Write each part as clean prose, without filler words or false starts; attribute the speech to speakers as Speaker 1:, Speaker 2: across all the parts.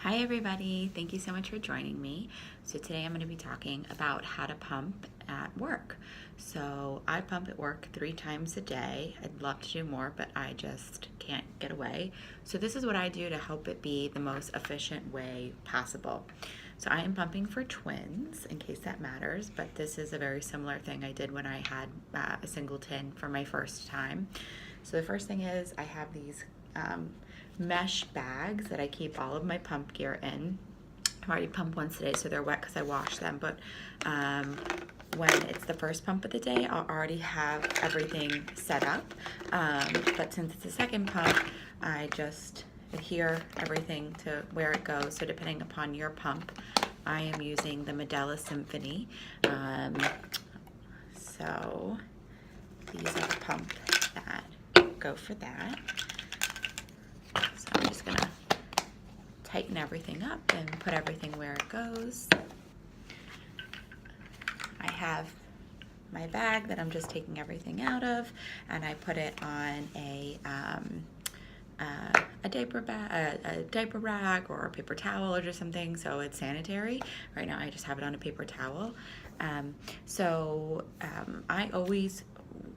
Speaker 1: Hi everybody, thank you so much for joining me. So today I'm going to be talking about how to pump at work. So I pump at work 3 times a day. I'd love to do more, but I just can't get away. So this is what I do to help it be the most efficient way possible. So I am pumping for twins, in case that matters, but this is a very similar thing I did when I had a singleton for my first time. So the first thing is I have these mesh bags that I keep all of my pump gear in. I've already pumped once today, so they're wet because I washed them, but when it's the first pump of the day, I'll already have everything set up. But since it's the second pump, I just adhere everything to where it goes. So depending upon your pump, I am using the Medela Symphony. So these are the pump that go for that. So I'm just gonna tighten everything up and put everything where it goes. I have my bag that I'm just taking everything out of, and I put it on a diaper bag, a diaper rag, or a paper towel or just something, so it's sanitary. Right now I just have it on a paper towel. I always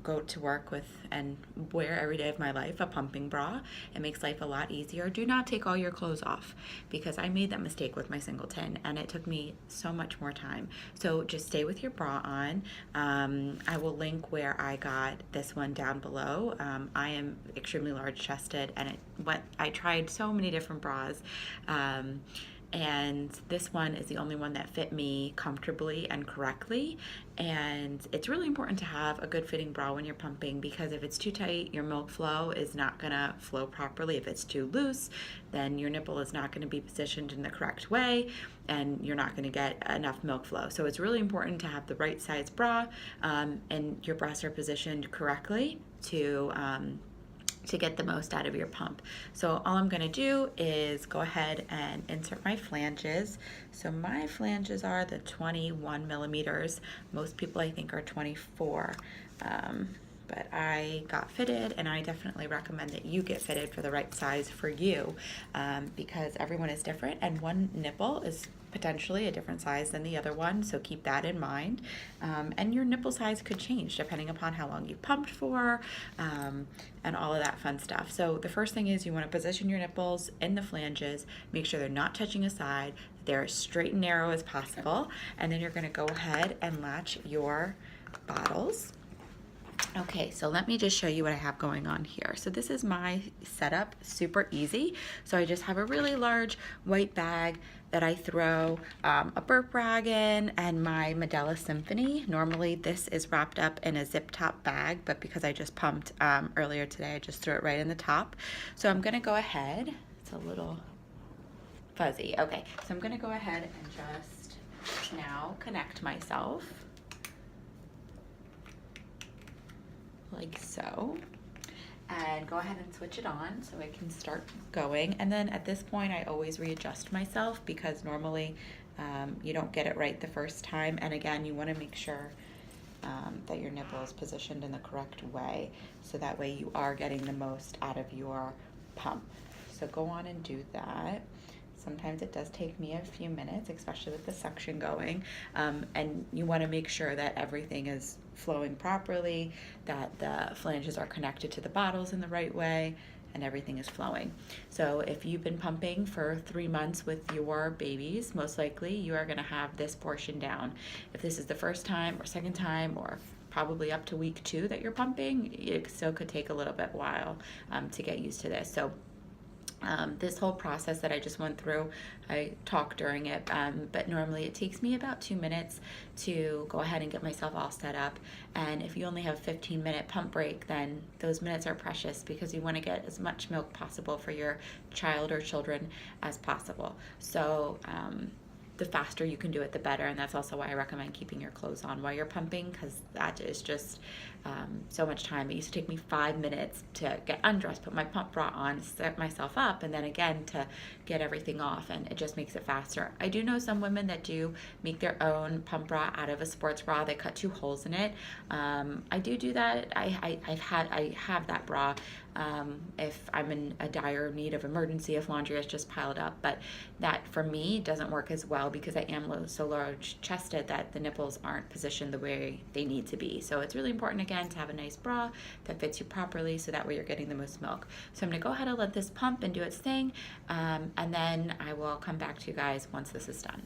Speaker 1: go to work with and wear every day of my life a pumping bra. It makes life a lot easier. Do not take all your clothes off, because I made that mistake with my singleton and it took me so much more time. So just stay with your bra on. I will link where I got this one down below. I am extremely large chested, and I tried so many different bras. And this one is the only one that fit me comfortably and correctly. And it's really important to have a good fitting bra when you're pumping, because if it's too tight, your milk flow is not gonna flow properly. If it's too loose, then your nipple is not gonna be positioned in the correct way, and you're not gonna get enough milk flow. So it's really important to have the right size bra, and your breasts are positioned correctly to get the most out of your pump. So all I'm gonna do is go ahead and insert my flanges. So my flanges are the 21 millimeters. Most people I think are 24. But I got fitted, and I definitely recommend that you get fitted for the right size for you, because everyone is different, and one nipple is potentially a different size than the other one, so keep that in mind. And your nipple size could change depending upon how long you pumped for, and all of that fun stuff. So the first thing is you want to position your nipples in the flanges, make sure they're not touching a side, they're as straight and narrow as possible, and then you're going to go ahead and latch your bottles. Okay, so let me just show you what I have going on here. So this is my setup, super easy. So I just have a really large white bag that I throw a burp rag in, and my Medela Symphony. Normally this is wrapped up in a zip top bag, but because I just pumped earlier today, I just threw it right in the top. So I'm gonna go ahead, it's a little fuzzy. Okay, so I'm gonna go ahead and just now connect myself, like so, and go ahead and switch it on so it can start going. And then at this point I always readjust myself, because normally you don't get it right the first time, and again you want to make sure that your nipple is positioned in the correct way, so that way you are getting the most out of your pump. So go on and do that. Sometimes it does take me a few minutes, especially with the suction going, and you want to make sure that everything is flowing properly, that the flanges are connected to the bottles in the right way, and everything is flowing. So if you've been pumping for 3 months with your babies, most likely you are going to have this portion down. If this is the first time or second time, or probably up to week 2 that you're pumping, it still could take a little bit while to get used to this. So this whole process that I just went through, I talk during it, but normally it takes me about 2 minutes to go ahead and get myself all set up. And if you only have a 15-minute pump break, then those minutes are precious, because you want to get as much milk possible for your child or children as possible. So the faster you can do it, the better. And that's also why I recommend keeping your clothes on while you're pumping, because that is just so much time. It used to take me 5 minutes to get undressed, put my pump bra on, set myself up, and then again to get everything off, and it just makes it faster. I do know some women that do make their own pump bra out of a sports bra. They cut 2 holes in it. I do that. I have that bra. if I'm in a dire need of emergency, if laundry has just piled up. But that for me doesn't work as well because I am so large chested that the nipples aren't positioned the way they need to be. So it's really important, again, to have a nice bra that fits you properly so that way you're getting the most milk. So I'm going to go ahead and let this pump and do its thing, and then I will come back to you guys once this is done.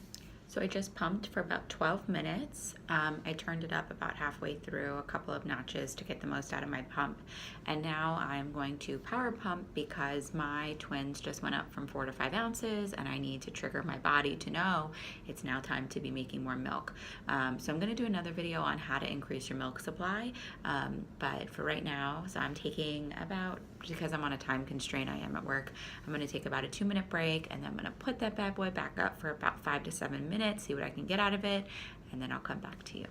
Speaker 1: So I just pumped for about 12 minutes. I turned it up about halfway through, a couple of notches to get the most out of my pump. And now I'm going to power pump because my twins just went up from 4 to 5 ounces and I need to trigger my body to know it's now time to be making more milk. So I'm gonna do another video on how to increase your milk supply. But for right now, so I'm taking about, because I'm on a time constraint, I am at work, I'm gonna take about a 2-minute break and then I'm gonna put that bad boy back up for about 5 to 7 minutes, see what I can get out of it, and then I'll come back to you.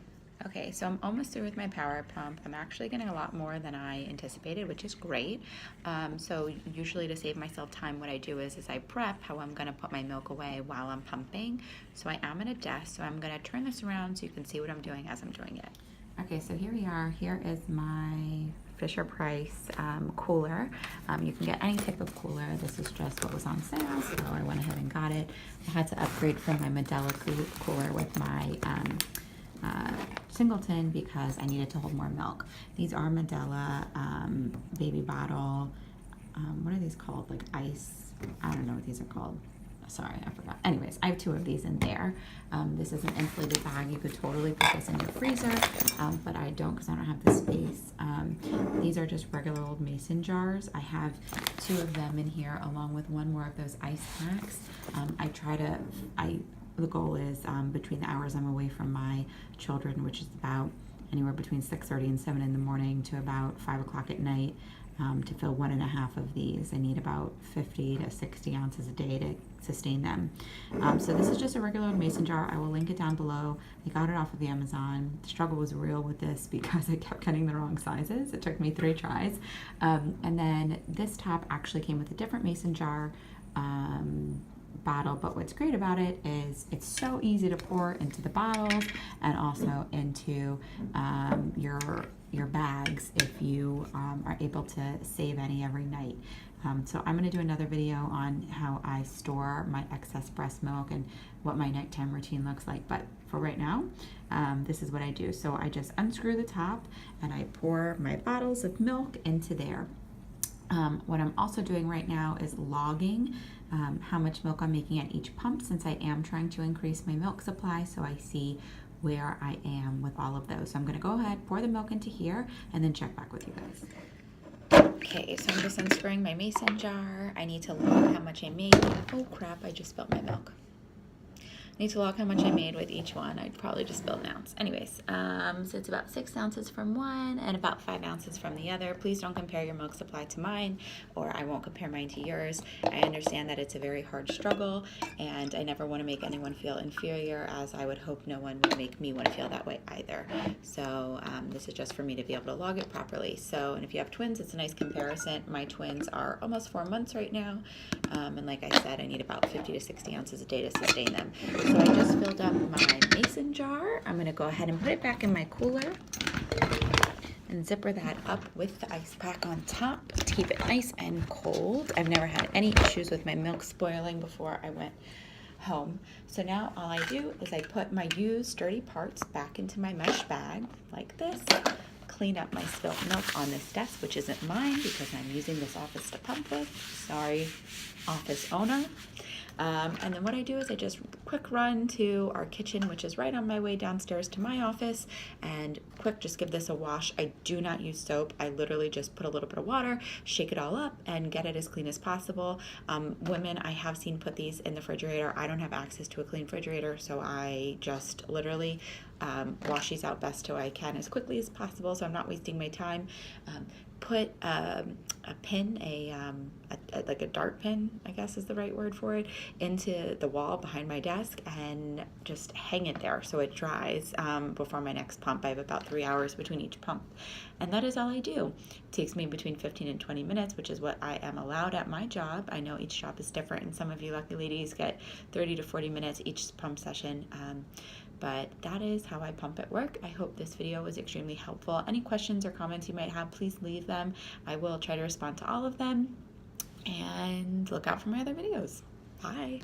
Speaker 1: Okay, so I'm almost through with my power pump. I'm actually getting a lot more than I anticipated, which is great. So usually to save myself time, what I do is I prep how I'm gonna put my milk away while I'm pumping. So I am at a desk, so I'm gonna turn this around so you can see what I'm doing as I'm doing it. Okay, so here we are. Here is my Fisher-Price cooler. You can get any type of cooler. This is just what was on sale, so I went ahead and got it. I had to upgrade from my Medela cooler with my Singleton because I needed to hold more milk. These are Medela baby bottle, what are these called? Like ice, I don't know what these are called. Sorry, I forgot. Anyways, I have 2 of these in there. This is an insulated bag. You could totally put this in your freezer, but I don't because I don't have the space. These are just regular old mason jars. I have 2 of them in here along with 1 more of those ice packs. The goal is between the hours I'm away from my children, which is about anywhere between 6:30 and 7 in the morning to about 5 o'clock at night, to fill 1.5 of these. I need about 50 to 60 ounces a day to sustain them. So this is just a regular mason jar. I will link it down below. I got it off of Amazon. The struggle was real with this because I kept getting the wrong sizes. It took me 3 tries. And then this top actually came with a different mason jar bottle, but what's great about it is it's so easy to pour into the bottles and also into your bags if you are able to save any every night. So I'm going to do another video on how I store my excess breast milk and what my nighttime routine looks like, but for right now, this is what I do. So I just unscrew the top and I pour my bottles of milk into there. What I'm also doing right now is logging how much milk I'm making at each pump, since I am trying to increase my milk supply, so I see where I am with all of those. So I'm going to go ahead, pour the milk into here, and then check back with you guys. Okay, so I'm just unscrewing my mason jar. I need to log how much I made. Oh crap, I just spilled my milk. I need to log how much I made with each one. I'd probably just spilled an ounce. Anyways, so it's about 6 ounces from one and about 5 ounces from the other. Please don't compare your milk supply to mine, or I won't compare mine to yours. I understand that it's a very hard struggle, and I never want to make anyone feel inferior, as I would hope no one would make me want to feel that way either. So this is just for me to be able to log it properly. So, and if you have twins, it's a nice comparison. My twins are almost 4 months right now, and like I said, I need about 50 to 60 ounces a day to sustain them. So I just filled up my mason jar. I'm going to go ahead and put it back in my cooler and zipper that up with the ice pack on top to keep it nice and cold. I've never had any issues with my milk spoiling before I went home. So now all I do is I put my used dirty parts back into my mesh bag like this, clean up my spilt milk on this desk, which isn't mine because I'm using this office to pump with. Sorry, office owner. And then what I do is I just quick run to our kitchen, which is right on my way downstairs to my office, and quick just give this a wash. I do not use soap. I literally just put a little bit of water, shake it all up, and get it as clean as possible. Women I have seen put these in the refrigerator. I don't have access to a clean refrigerator, so I just literally wash these out best I can as quickly as possible, so I'm not wasting my time. Put a pin, like a dart pin, I guess is the right word for it, into the wall behind my desk and just hang it there so it dries before my next pump. I have about 3 hours between each pump, and that is all I do. It takes me between 15 and 20 minutes, which is what I am allowed at my job. I know each job is different, and some of you lucky ladies get 30 to 40 minutes each pump session. But that is how I pump at work. I hope this video was extremely helpful. Any questions or comments you might have, please leave them. I will try to respond to all of them. And look out for my other videos. Bye.